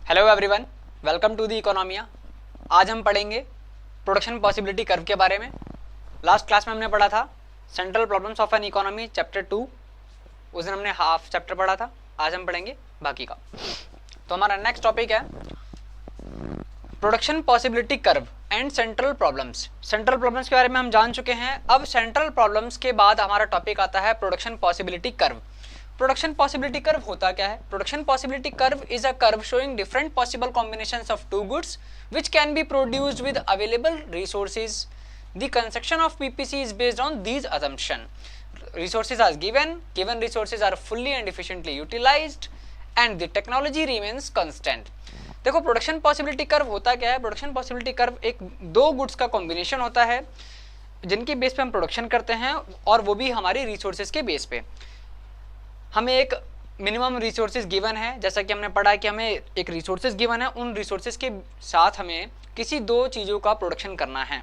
Hello everyone, welcome to the Economia. आज हम पढ़ेंगे प्रोडक्शन पॉसिबिलिटी कर्व के बारे में। लास्ट क्लास में हमने पढ़ा था central problems of an economy chapter 2। उस दिन हमने हाफ चैप्टर पढ़ा था। आज हम पढ़ेंगे बाकी का। तो हमारा नेक्स्ट टॉपिक है production possibility curve and central problems. Central problems के बारे में हम जान चुके हैं। अब सेंट्रल प्रॉब्लम्स के बाद हमारा टॉपिक आता है production possibility curve. Production possibility curve होता क्या है? Production possibility curve is a curve showing different possible combinations of two goods which can be produced with available resources. The construction of PPC is based on these assumptions. Resources are given resources are fully and efficiently utilized and the technology remains constant. देखो production possibility curve होता क्या है? Production possibility curve एक दो goods का combination होता है जिनके बेस पे हम प्रोडक्शन करते हैं, और वो भी हमारी रिसोर्सेज के बेस पे। हमें एक मिनिमम रिसोर्सेज गिवन है, जैसा कि हमने पढ़ा कि हमें एक रिसोर्सेज गिवन है, उन रिसोर्सेज के साथ हमें किसी दो चीज़ों का प्रोडक्शन करना है।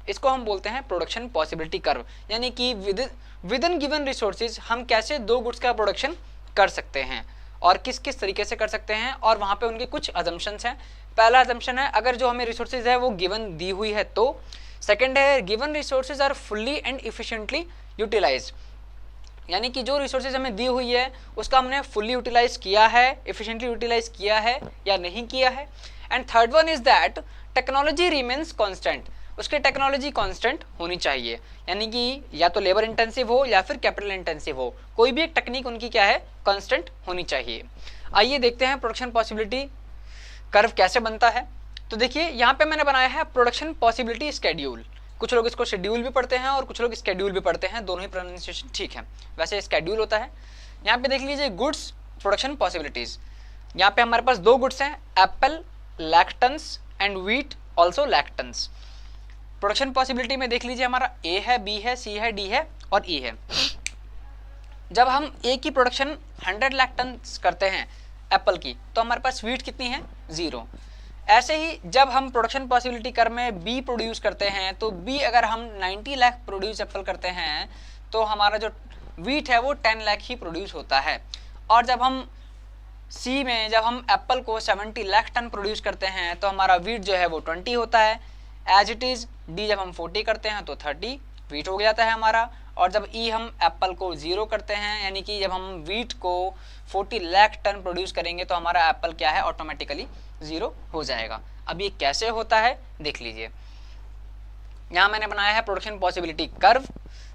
इसको हम बोलते हैं प्रोडक्शन पॉसिबिलिटी कर्व। यानी कि विद इन गिवन रिसोर्सेज हम कैसे दो गुड्स का प्रोडक्शन कर सकते हैं और किस किस तरीके से कर सकते हैं, और वहाँ पे उनके कुछ अजम्पशंस हैं। पहला अजम्पशन है अगर जो हमें रिसोर्सेज है वो गिवन दी हुई है तो। सेकेंड है given resources are fully and efficiently utilised, यानी कि जो रिसोर्सेज हमें दी हुई है उसका हमने फुल्ली यूटिलाइज किया है, एफिशिएंटली यूटिलाइज किया है या नहीं किया है। And third one is that technology remains constant, उसकी टेक्नोलॉजी कांस्टेंट होनी चाहिए, यानी कि या तो लेबर इंटेंसिव हो या फिर कैपिटल इंटेंसिव हो, कोई भी एक टेक्निक उनकी क्या है, कांस्टेंट होनी चाहिए। आइए देखते हैं प्रोडक्शन पॉसिबिलिटी कर्व कैसे बनता है। तो देखिए यहाँ पे मैंने बनाया है प्रोडक्शन पॉसिबिलिटी शेड्यूल। कुछ लोग इसको शेड्यूल भी पढ़ते हैं और कुछ लोग स्केड्यूल भी पढ़ते हैं, दोनों ही प्रोनाउंसिएशन ठीक है। वैसे स्केड्यूल होता है। यहाँ पे देख लीजिए गुड्स प्रोडक्शन पॉसिबिलिटीज। यहाँ पे हमारे पास दो गुड्स हैं, एप्पल लैक्टन्स एंड व्हीट ऑल्सो लैक्टन्स। प्रोडक्शन पॉसिबिलिटी में देख लीजिए हमारा ए है, बी है, सी है, डी है और ई है। जब हम ए की प्रोडक्शन 100 लाख टन करते हैं एप्पल की, तो हमारे पास व्हीट कितनी है, 0। ऐसे ही जब हम प्रोडक्शन पॉसिबिलिटी कर्व में बी प्रोड्यूस करते हैं, तो बी अगर हम 90 लाख प्रोड्यूस एप्पल करते हैं तो हमारा जो व्हीट है वो 10 लाख ही प्रोड्यूस होता है। और जब हम सी में जब हम एप्पल को 70 लाख टन प्रोड्यूस करते हैं तो हमारा व्हीट जो है वो 20 होता है। एज इट इज़ डी जब हम 40 करते हैं तो 30 व्हीट हो जाता है हमारा। और जब ई हम एप्पल को 0 करते हैं, यानी कि जब हम व्हीट को 40 लाख टन प्रोड्यूस करेंगे तो हमारा एप्पल क्या है, ऑटोमेटिकली 0 हो जाएगा। अब ये कैसे होता है देख लीजिए। यहाँ मैंने बनाया है प्रोडक्शन पॉसिबिलिटी कर्व।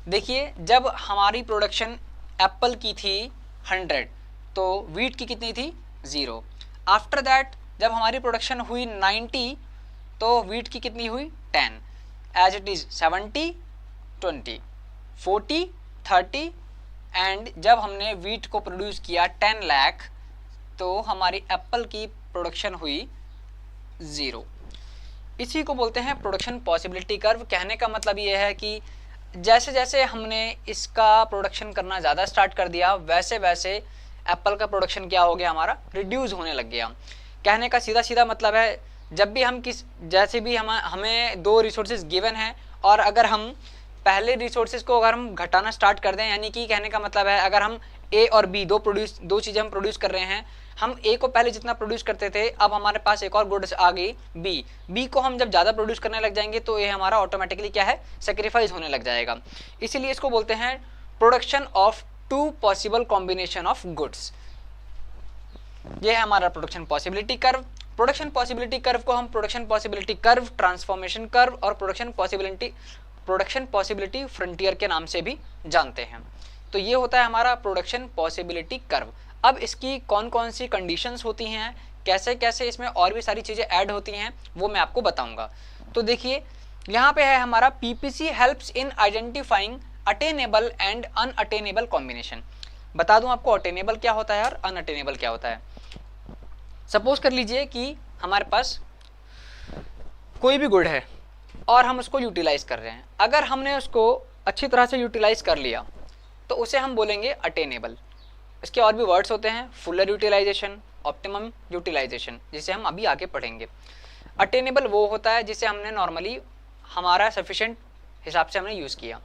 देखिए जब हमारी प्रोडक्शन एप्पल की थी 100 तो व्हीट की कितनी थी, 0। आफ्टर दैट जब हमारी प्रोडक्शन हुई 90 तो व्हीट की कितनी हुई, 10। एज इट इज़ 70 20 40 30 एंड जब हमने व्हीट को प्रोड्यूस किया 10 लाख तो हमारी एप्पल की प्रोडक्शन हुई 0। इसी को बोलते हैं प्रोडक्शन पॉसिबिलिटी कर्व। कहने का मतलब ये है कि जैसे जैसे हमने इसका प्रोडक्शन करना ज़्यादा स्टार्ट कर दिया वैसे वैसे एप्पल का प्रोडक्शन क्या हो गया, हमारा रिड्यूस होने लग गया। कहने का सीधा सीधा मतलब है जब भी हम जैसे भी हमें दो रिसोर्सेज गिवन हैं और अगर हम पहले रिसोर्सेज को अगर हम घटाना स्टार्ट कर दें, यानी कि कहने का मतलब है अगर हम ए और बी दो चीज़ें हम प्रोड्यूस कर रहे हैं, हम ए को पहले जितना प्रोड्यूस करते थे अब हमारे पास एक और गुड्स आ गई बी को हम जब ज़्यादा प्रोड्यूस करने लग जाएंगे तो ये हमारा ऑटोमेटिकली क्या है, सेक्रीफाइस होने लग जाएगा। इसीलिए इसको बोलते हैं production of two possible combination of goods. ये है हमारा production possibility curve. Production possibility curve को हम production possibility curve, transformation curve और प्रोडक्शन पॉसिबिलिटी फ्रंटियर के नाम से भी जानते हैं। तो ये होता है हमारा प्रोडक्शन पॉसिबिलिटी कर्व। अब इसकी कौन कौन सी कंडीशंस होती हैं, कैसे कैसे इसमें और भी सारी चीज़ें ऐड होती हैं, वो मैं आपको बताऊंगा। तो देखिए यहाँ पे है हमारा PPC helps in identifying attainable and unattainable combination. बता दूं आपको अटेनेबल क्या होता है और अनअटेनेबल क्या होता है। सपोज कर लीजिए कि हमारे पास कोई भी गुड है और हम उसको यूटिलाइज कर रहे हैं। अगर हमने उसको अच्छी तरह से यूटिलाइज कर लिया तो उसे हम बोलेंगे अटेनेबल। इसके और भी वर्ड्स होते हैं, फुलर यूटिलाइजेशन, ऑप्टिमम यूटिलाइजेशन, जिसे हम अभी आगे पढ़ेंगे। अटेनेबल वो होता है जिसे हमने नॉर्मली हमारा सफिशिएंट हिसाब से हमने यूज़ किया।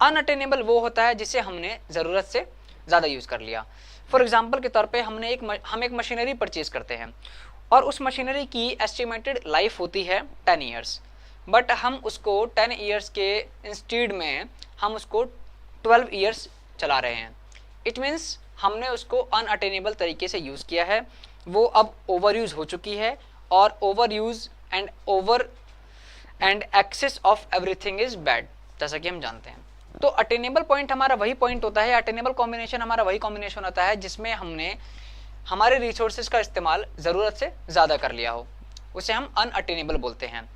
अनअटेनेबल वो होता है जिसे हमने ज़रूरत से ज़्यादा यूज़ कर लिया। फॉर एग्जांपल के तौर पे हम एक मशीनरी परचेज करते हैं और उस मशीनरी की एस्टिमेटेड लाइफ होती है 10 ईयर्स, बट हम उसको 10 ईयर्स के इंस्टेड में हम उसको 12 ईयर्स चला रहे हैं। इट मीन्स हमने उसको अनअटेनेबल तरीके से यूज़ किया है, वो अब ओवर यूज़ हो चुकी है और over use and excess of everything is bad, जैसा कि हम जानते हैं। तो अटेनेबल पॉइंट हमारा वही पॉइंट होता है, अटेनेबल कॉम्बिनेशन हमारा वही कॉम्बिनेशन होता है जिसमें हमने हमारे रिसोर्सेज का इस्तेमाल ज़रूरत से ज़्यादा कर लिया हो, उसे हम अनअटेनेबल बोलते हैं।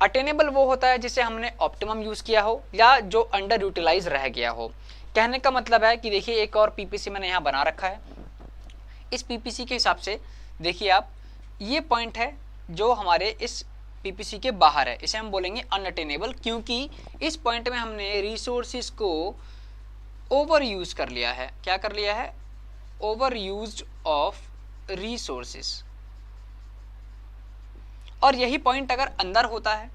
अटेनेबल वो होता है जिसे हमने ऑप्टिमम यूज़ किया हो या जो अंडर यूटिलाइज रह गया हो। कहने का मतलब है कि देखिए एक और पीपीसी मैंने यहाँ बना रखा है, इस पीपीसी के हिसाब से देखिए आप, ये पॉइंट है जो हमारे इस पीपीसी के बाहर है, इसे हम बोलेंगे अनअटेनेबल, क्योंकि इस पॉइंट में हमने रिसोर्सेज को ओवर यूज कर लिया है। क्या कर लिया है? Over use of resources. और यही पॉइंट अगर अंदर होता है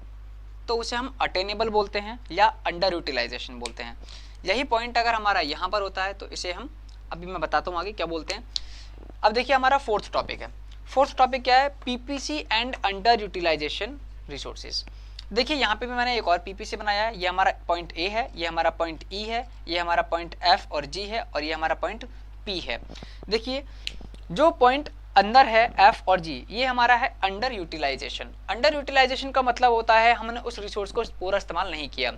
तो उसे हम अटेनेबल बोलते हैं या अंडर यूटिलाइजेशन बोलते हैं। यही पॉइंट अगर हमारा यहाँ पर होता है तो इसे हम, अभी मैं बताता हूँ आगे क्या बोलते हैं। अब देखिए हमारा फोर्थ टॉपिक है। फोर्थ टॉपिक क्या है? PPC and under utilisation resources. देखिए यहाँ पे भी मैंने एक और पीपीसी बनाया है, ये हमारा पॉइंट ए है, ये हमारा पॉइंट ई है, ये हमारा पॉइंट एफ और जी है और ये हमारा पॉइंट पी है। देखिए जो पॉइंट अंदर है एफ और जी, ये हमारा है अंडर यूटिलाइजेशन। अंडर यूटिलाइजेशन का मतलब होता है हमने उस रिसोर्स को पूरा इस्तेमाल नहीं किया।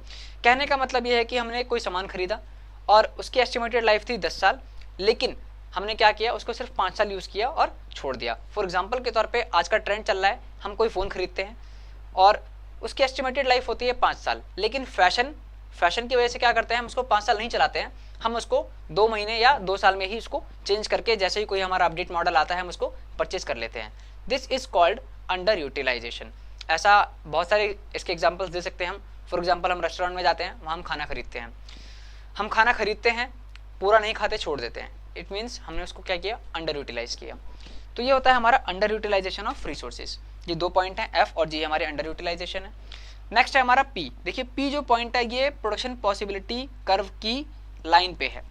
कहने का मतलब ये है कि हमने कोई सामान खरीदा और उसकी एस्टिमेटेड लाइफ थी 10 साल, लेकिन हमने क्या किया, उसको सिर्फ 5 साल यूज़ किया और छोड़ दिया। फॉर एग्जाम्पल के तौर पे आज का ट्रेंड चल रहा है, हम कोई फ़ोन खरीदते हैं और उसकी एस्टिमेटेड लाइफ होती है 5 साल, लेकिन फैशन की वजह से क्या करते हैं, हम उसको 5 साल नहीं चलाते हैं, हम उसको 2 महीने या 2 साल में ही उसको चेंज करके जैसे ही कोई हमारा अपडेट मॉडल आता है हम उसको परचेज कर लेते हैं। This is called under utilisation. ऐसा बहुत सारे इसके एग्जाम्पल्स दे सकते हैं हम। फॉर एग्जाम्पल हम रेस्टोरेंट में जाते हैं, वहाँ हम खाना खरीदते हैं, पूरा नहीं खाते, छोड़ देते हैं। इट मीन्स हमने उसको क्या किया, अंडर यूटिलाइज किया। तो ये होता है हमारा अंडर यूटिलाइजेशन ऑफ रिसोर्सेज। ये 2 पॉइंट हैं, एफ और जी हमारे अंडर यूटिलाइजेशन है। नेक्स्ट है हमारा पी। देखिए पी जो पॉइंट है ये प्रोडक्शन पॉसिबिलिटी कर्व की लाइन पे है।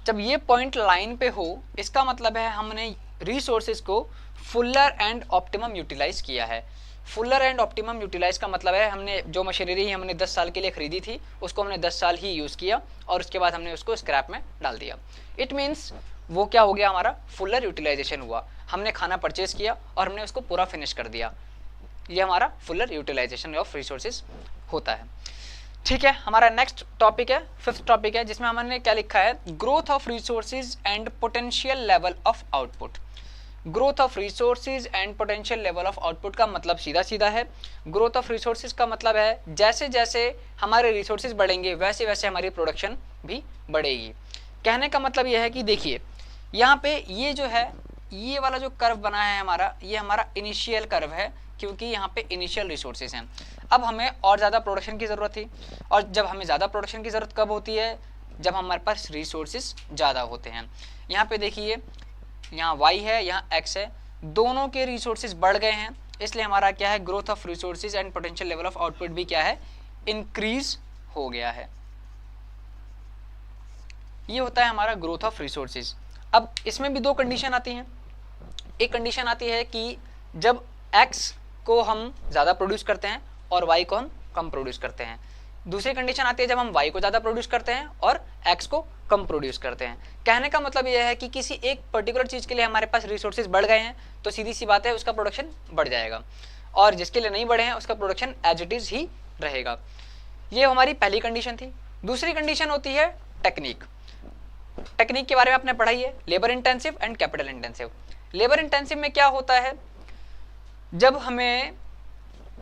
जब ये पॉइंट लाइन पे हो इसका मतलब है हमने रिसोर्सेज को फुलर एंड ऑप्टिमम यूटिलाइज किया है। फुलर एंड ऑप्टिमम यूटिलाइज का मतलब है हमने जो मशीनरी हमने 10 साल के लिए खरीदी थी उसको हमने 10 साल ही यूज़ किया और उसके बाद हमने उसको स्क्रैप में डाल दिया। इट मीन्स वो क्या हो गया, हमारा फुलर यूटिलाइजेशन हुआ। हमने खाना परचेज किया और हमने उसको पूरा फिनिश कर दिया। ये हमारा फुलर यूटिलाइजेशन ऑफ रिसोर्सेज होता है। ठीक है, हमारा नेक्स्ट टॉपिक है, 5th टॉपिक है, जिसमें हमने क्या लिखा है, growth of resources and potential level of output. Growth of resources and potential level of output का मतलब सीधा सीधा है। ग्रोथ ऑफ रिसोर्सेज का मतलब है जैसे जैसे हमारे रिसोर्सेज बढ़ेंगे वैसे वैसे हमारी प्रोडक्शन भी बढ़ेगी। कहने का मतलब यह है कि देखिए यहाँ पे ये जो है, ये वाला जो कर्व बना है हमारा, ये हमारा इनिशियल कर्व है, क्योंकि यहाँ पे इनिशियल रिसोर्सेज हैं। अब हमें और ज़्यादा प्रोडक्शन की ज़रूरत थी, और जब हमें ज़्यादा प्रोडक्शन की ज़रूरत कब होती है, जब हमारे पास रिसोर्सेज ज़्यादा होते हैं। यहाँ पे देखिए यहाँ y है, यहाँ x है, दोनों के रिसोर्सेज बढ़ गए हैं, इसलिए हमारा क्या है, growth of resources and potential level of output भी क्या है, इंक्रीज हो गया है। ये होता है हमारा ग्रोथ ऑफ रिसोर्सेज। अब इसमें भी 2 कंडीशन आती हैं। एक कंडीशन आती है कि जब x को हम ज़्यादा प्रोड्यूस करते हैं और y को हम कम प्रोड्यूस करते हैं। दूसरी कंडीशन आती है जब हम y को ज़्यादा प्रोड्यूस करते हैं और x को कम प्रोड्यूस करते हैं। कहने का मतलब यह है कि किसी एक पर्टिकुलर चीज़ के लिए हमारे पास रिसोर्सेज बढ़ गए हैं तो सीधी सी बात है उसका प्रोडक्शन बढ़ जाएगा, और जिसके लिए नहीं बढ़े हैं उसका प्रोडक्शन एज इट इज़ ही रहेगा। ये हमारी पहली कंडीशन थी। दूसरी कंडीशन होती है टेक्निक। टेक्निक के बारे में आपने पढ़ाई है, labour intensive and capital intensive. Labour intensive में क्या होता है, जब हमें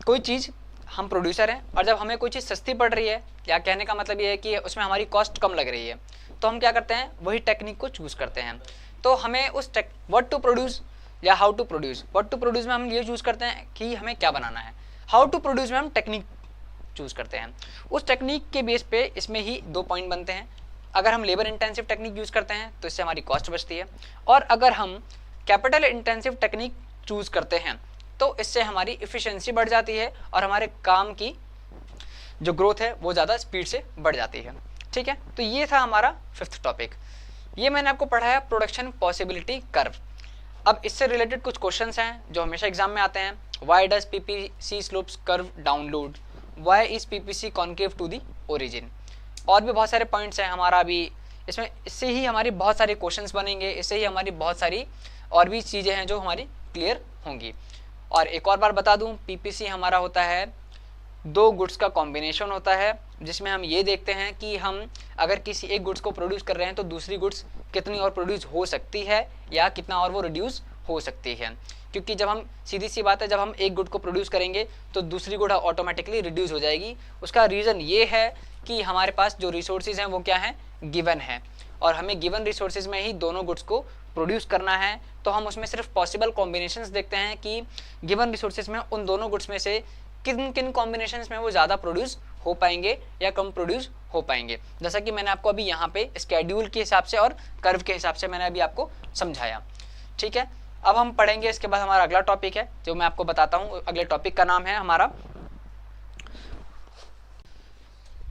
कोई चीज़, हम प्रोड्यूसर हैं और जब हमें कोई चीज़ सस्ती पड़ रही है, या कहने का मतलब ये है कि उसमें हमारी कॉस्ट कम लग रही है, तो हम क्या करते हैं, वही टेक्निक को चूज़ करते हैं। तो हमें उस व्हाट टू प्रोड्यूस या how to produce, what to produce में हम ये चूज़ करते हैं कि हमें क्या बनाना है, हाउ टू प्रोड्यूस में हम टेक्निक चूज़ करते हैं। उस टेक्निक के बेस पे इसमें ही 2 पॉइंट बनते हैं। अगर हम लेबर इंटेंसिव टेक्निक यूज़ करते हैं तो इससे हमारी कॉस्ट बचती है, और अगर हम कैपिटल इंटेंसिव टेक्निक चूज़ करते हैं तो इससे हमारी इफ़िशियंसी बढ़ जाती है और हमारे काम की जो ग्रोथ है वो ज़्यादा स्पीड से बढ़ जाती है। ठीक है, तो ये था हमारा 5th टॉपिक। ये मैंने आपको पढ़ाया प्रोडक्शन पॉसिबिलिटी कर्व। अब इससे रिलेटेड कुछ क्वेश्चंस हैं जो हमेशा एग्जाम में आते हैं। Why does PPC slopes curve download, why is PPC concave to the origin, और भी बहुत सारे पॉइंट्स हैं हमारा अभी इसमें। इससे ही हमारी बहुत सारे क्वेश्चंस बनेंगे, इससे ही हमारी बहुत सारी और भी चीज़ें हैं जो हमारी क्लियर होंगी। और एक और बार बता दूं, पीपीसी हमारा होता है दो गुड्स का कॉम्बिनेशन होता है, जिसमें हम ये देखते हैं कि हम अगर किसी एक गुड्स को प्रोड्यूस कर रहे हैं तो दूसरी गुड्स कितनी और प्रोड्यूस हो सकती है या कितना और वो रिड्यूस हो सकती है। क्योंकि जब हम, सीधी सी बात है, जब हम एक गुड को प्रोड्यूस करेंगे तो दूसरी गुड ऑटोमेटिकली रिड्यूस हो जाएगी। उसका रीज़न ये है कि हमारे पास जो रिसोर्सेज हैं वो क्या हैं, गिवन है, और हमें गिवन रिसोर्सेज में ही दोनों गुड्स को प्रोड्यूस करना है। तो हम उसमें सिर्फ पॉसिबल कॉम्बिनेशंस देखते हैं कि गिवन रिसोर्सेज में उन दोनों गुड्स में से किन किन कॉम्बिनेशंस में वो ज़्यादा प्रोड्यूस हो पाएंगे या कम प्रोड्यूस हो पाएंगे। जैसा कि मैंने आपको अभी यहाँ पे स्केड्यूल के हिसाब से और कर्व के हिसाब से मैंने अभी आपको समझाया। ठीक है, अब हम पढ़ेंगे इसके बाद हमारा अगला टॉपिक है जो मैं आपको बताता हूँ। अगले टॉपिक का नाम है हमारा,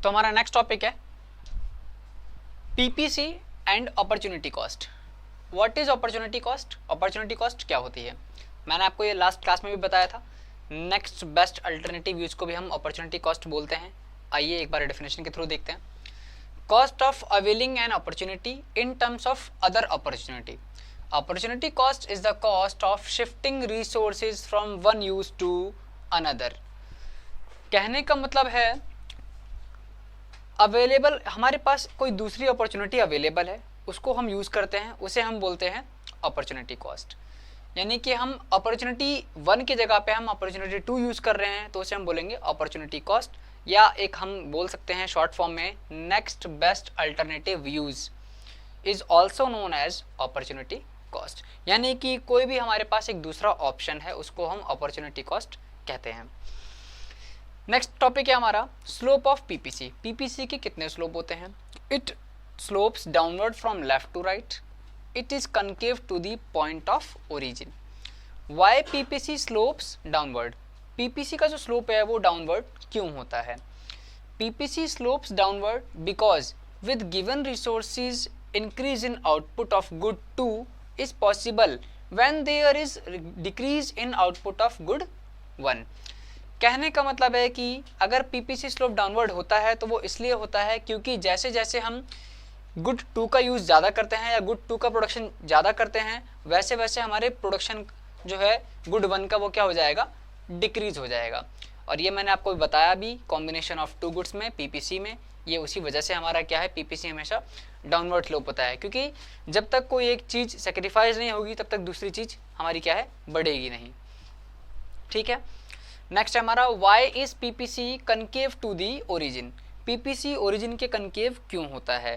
तो हमारा नेक्स्ट टॉपिक है PPC and opportunity cost. What is opportunity cost? Opportunity cost क्या होती है? मैंने आपको ये लास्ट क्लास में भी बताया था। नेक्स्ट बेस्ट अल्टरनेटिव यूज को भी हम अपॉर्चुनिटी कॉस्ट बोलते हैं। आइए एक बार डेफिनेशन के थ्रू देखते हैं। Cost of availing an opportunity in terms of other opportunity. Opportunity cost is the cost of shifting resources from one use to another. कहने का मतलब है अवेलेबल, हमारे पास कोई दूसरी अपॉर्चुनिटी अवेलेबल है, उसको हम यूज़ करते हैं, उसे हम बोलते हैं अपॉर्चुनिटी कॉस्ट। यानी कि हम अपॉर्चुनिटी 1 की जगह पे हम अपॉर्चुनिटी 2 यूज़ कर रहे हैं तो उसे हम बोलेंगे अपॉर्चुनिटी कॉस्ट, या एक हम बोल सकते हैं शॉर्ट फॉर्म में next best alternative use is also known as opportunity cost. यानी कि कोई भी हमारे पास एक दूसरा ऑप्शन है उसको हम अपॉर्चुनिटी कॉस्ट कहते हैं। नेक्स्ट टॉपिक है हमारा स्लोप ऑफ पीपीसी। पीपीसी के कितने स्लोप होते हैं? It slopes downward from left to right, it is concave to the point of origin. Why PPC slopes downward? PPC का जो स्लोप है वो डाउनवर्ड क्यों होता है? PPC slopes downward because with given resources increase in output of good 2 is possible when there is decrease in output of good 1। कहने का मतलब है कि अगर पीपीसी स्लोप डाउनवर्ड होता है तो वो इसलिए होता है क्योंकि जैसे जैसे हम गुड 2 का यूज़ ज़्यादा करते हैं या गुड 2 का प्रोडक्शन ज़्यादा करते हैं, वैसे वैसे हमारे प्रोडक्शन जो है गुड 1 का वो क्या हो जाएगा, डिक्रीज हो जाएगा। और ये मैंने आपको बताया भी, कॉम्बिनेशन ऑफ 2 गुड्स में पीपीसी में, ये उसी वजह से हमारा क्या है, पीपीसी हमेशा डाउनवर्ड स्लोप होता है, क्योंकि जब तक कोई एक चीज़ सेक्रीफाइस नहीं होगी तब तक दूसरी चीज़ हमारी क्या है, बढ़ेगी नहीं। ठीक है, नेक्स्ट है हमारा why is PPC concave to the origin. PPC origin के कनकेव क्यों होता है?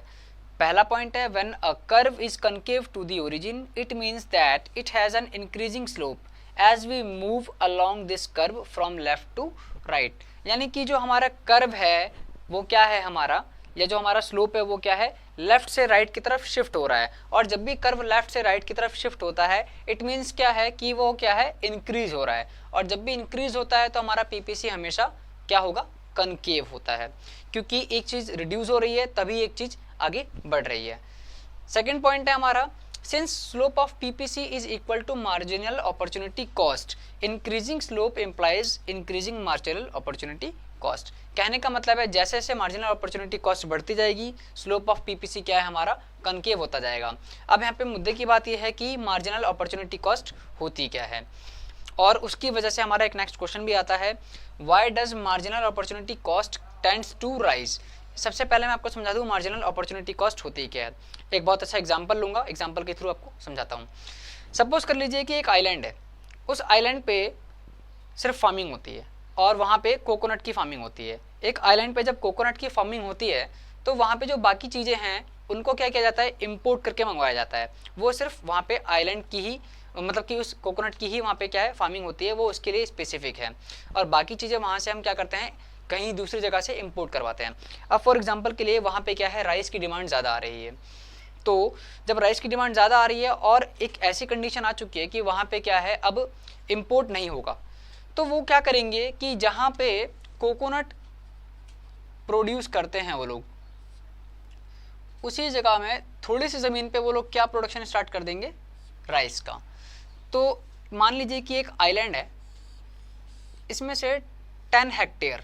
पहला पॉइंट है when a curve is concave to the origin it means that it has an increasing slope as we move along this curve from left to right. यानी कि जो हमारा कर्व है वो क्या है हमारा, या जो हमारा स्लोप है वो क्या है, लेफ्ट से राइट की तरफ शिफ्ट हो रहा है। और जब भी कर्व लेफ्ट से राइट की तरफ शिफ्ट होता है इट मीन्स क्या है कि वो क्या है, इंक्रीज हो रहा है। और जब भी इंक्रीज होता है तो हमारा पीपीसी हमेशा क्या होगा, कनकेव होता है, क्योंकि एक चीज़ रिड्यूस हो रही है तभी एक चीज़ आगे बढ़ रही है। सेकेंड पॉइंट है हमारा since slope of PPC is equal to marginal opportunity cost, increasing slope implies increasing marginal opportunity cost. कहने का मतलब है जैसे जैसे मार्जिनल अपॉर्चुनिटी कॉस्ट बढ़ती जाएगी स्लोप ऑफ पीपीसी क्या है हमारा, कनकेव होता जाएगा। अब यहाँ पे मुद्दे की बात यह है कि मार्जिनल अपॉर्चुनिटी कॉस्ट होती क्या है, और उसकी वजह से हमारा एक नेक्स्ट क्वेश्चन भी आता है why does marginal opportunity cost tends to rise. सबसे पहले मैं आपको समझा दूँ मार्जिनल अपॉर्चुनिटी कॉस्ट होती क्या है। एक बहुत अच्छा एग्जाम्पल लूँगा, एग्जाम्पल के थ्रू आपको समझाता हूँ। सपोज कर लीजिए कि एक आइलैंड है, उस आइलैंड पे सिर्फ फार्मिंग होती है और वहाँ पे कोकोनट की फार्मिंग होती है। एक आइलैंड पे जब कोकोनट की फार्मिंग होती है तो वहाँ पे जो बाकी चीज़ें हैं उनको क्या किया जाता है, इम्पोर्ट करके मंगवाया जाता है। वो सिर्फ वहाँ पे आइलैंड की ही, मतलब कि उस कोकोनट की ही वहाँ पे क्या है, फार्मिंग होती है, वो उसके लिए स्पेसिफिक है। और बाकी चीज़ें वहाँ से हम क्या करते हैं, कहीं दूसरी जगह से इम्पोर्ट करवाते हैं। अब फॉर एग्जाम्पल के लिए वहाँ पे क्या है, राइस की डिमांड ज़्यादा आ रही है। तो जब राइस की डिमांड ज़्यादा आ रही है और एक ऐसी कंडीशन आ चुकी है कि वहाँ पे क्या है, अब इम्पोर्ट नहीं होगा, तो वो क्या करेंगे कि जहाँ पे कोकोनट प्रोड्यूस करते हैं वो लोग, उसी जगह में थोड़ी सी ज़मीन पे वो लोग क्या प्रोडक्शन स्टार्ट कर देंगे, राइस का। तो मान लीजिए कि एक आइलैंड है, इसमें से 10 हेक्टेयर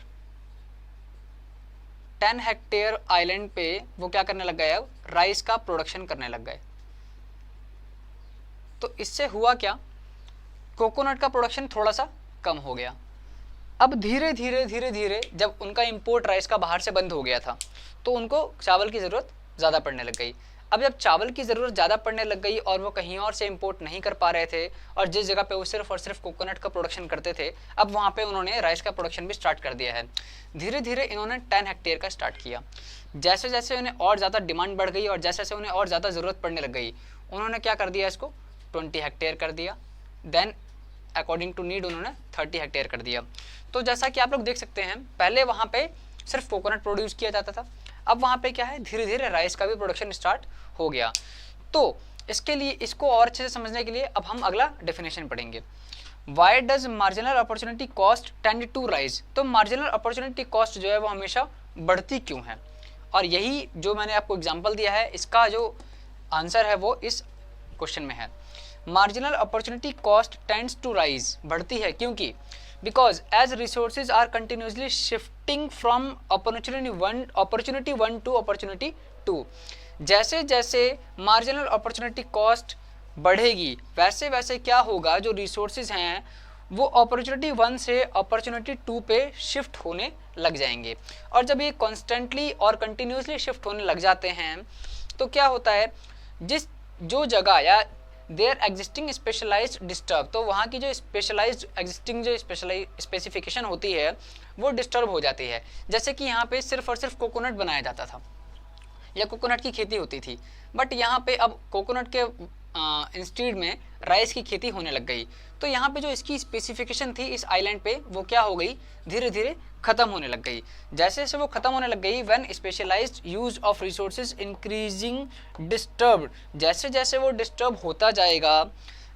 आइलैंड पे वो क्या करने लग गए, अब राइस का प्रोडक्शन करने लग गए। तो इससे हुआ क्या, कोकोनट का प्रोडक्शन थोड़ा सा कम हो गया। अब धीरे धीरे जब उनका इंपोर्ट राइस का बाहर से बंद हो गया था, तो उनको चावल की ज़रूरत ज़्यादा पड़ने लग गई। अब जब चावल की ज़रूरत ज़्यादा पड़ने लग गई और वो कहीं और से इंपोर्ट नहीं कर पा रहे थे, और जिस जगह पे वो सिर्फ और सिर्फ कोकोनट का प्रोडक्शन करते थे, अब वहाँ पे उन्होंने राइस का प्रोडक्शन भी स्टार्ट कर दिया है। धीरे धीरे इन्होंने 10 हेक्टेयर का स्टार्ट किया। जैसे जैसे उन्हें और ज़्यादा डिमांड बढ़ गई और जैसे जैसे उन्हें और ज़्यादा ज़रूरत पड़ने लग गई, उन्होंने क्या कर दिया, इसको 20 हेक्टेयर कर दिया। देन अकॉर्डिंग टू नीड उन्होंने 30 हेक्टेयर कर दिया। तो जैसा कि आप लोग देख सकते हैं, पहले वहाँ पे सिर्फ कोकोनट प्रोड्यूस किया जाता था, अब वहाँ पे क्या है, धीरे धीरे राइस का भी प्रोडक्शन स्टार्ट हो गया। तो इसके लिए, इसको और अच्छे से समझने के लिए अब हम अगला डेफिनेशन पढ़ेंगे। Why does marginal opportunity cost tend to rise. तो मार्जिनल अपॉर्चुनिटी कॉस्ट जो है वो हमेशा बढ़ती क्यों है, और यही जो मैंने आपको एग्जाम्पल दिया है, इसका जो आंसर है वो इस क्वेश्चन में है। Marginal opportunity cost tends to rise, बढ़ती है क्योंकि because as resources are continuously shifting from opportunity one to opportunity two. जैसे जैसे मार्जिनल अपॉर्चुनिटी कॉस्ट बढ़ेगी, वैसे वैसे क्या होगा, जो रिसोर्सेज हैं वो अपॉर्चुनिटी 1 से अपॉर्चुनिटी 2 पे शिफ्ट होने लग जाएंगे। और जब ये कॉन्स्टेंटली और कंटिन्यूसली शिफ्ट होने लग जाते हैं, तो क्या होता है, जो जगह या देयर एग्जिस्टिंग स्पेशलाइज्ड डिस्टर्ब, तो वहाँ की जो स्पेशलाइज्ड एग्जिस्टिंग जो स्पेसिफिकेशन होती है वो डिस्टर्ब हो जाती है। जैसे कि यहाँ पे सिर्फ और सिर्फ कोकोनट बनाया जाता था या कोकोनट की खेती होती थी, बट यहाँ पे अब कोकोनट के इंस्टीड में राइस की खेती होने लग गई। तो यहाँ पे जो इसकी स्पेसिफिकेशन थी इस आइलैंड पे, वो क्या हो गई, धीरे धीरे ख़त्म होने लग गई। जैसे जैसे वो ख़त्म होने लग गई, when specialised use of resources increasing disturb, जैसे जैसे वो डिस्टर्ब होता जाएगा,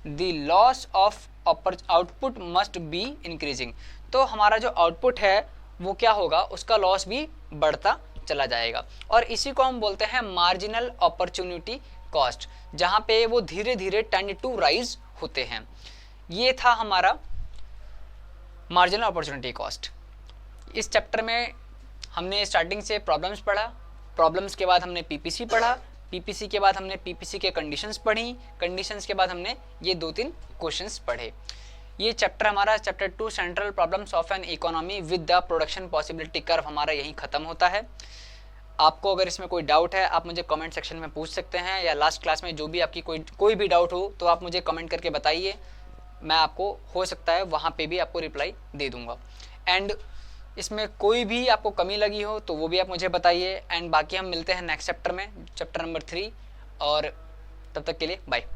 the loss of output must be increasing. तो हमारा जो आउटपुट है वो क्या होगा, उसका लॉस भी बढ़ता चला जाएगा। और इसी को हम बोलते हैं मार्जिनल अपॉर्चुनिटी कॉस्ट, जहाँ पे वो धीरे धीरे टेंड टू राइज होते हैं। ये था हमारा मार्जिनल अपॉर्चुनिटी कॉस्ट। इस चैप्टर में हमने स्टार्टिंग से प्रॉब्लम्स पढ़ा, प्रॉब्लम्स के बाद हमने पीपीसी पढ़ा, पीपीसी के बाद हमने पीपीसी के कंडीशंस पढ़ी, कंडीशंस के बाद हमने ये 2-3 क्वेश्चंस पढ़े। ये चैप्टर हमारा chapter 2 central problems of an economy with the production possibility curve हमारा यहीं ख़त्म होता है। आपको अगर इसमें कोई डाउट है, आप मुझे कमेंट सेक्शन में पूछ सकते हैं, या लास्ट क्लास में जो भी आपकी कोई भी डाउट हो तो आप मुझे कमेंट करके बताइए, मैं आपको हो सकता है वहाँ पे भी आपको रिप्लाई दे दूँगा। एंड इसमें कोई भी आपको कमी लगी हो तो वो भी आप मुझे बताइए। एंड बाकी हम मिलते हैं नेक्स्ट चैप्टर में, चैप्टर नंबर 3, और तब तक के लिए बाय।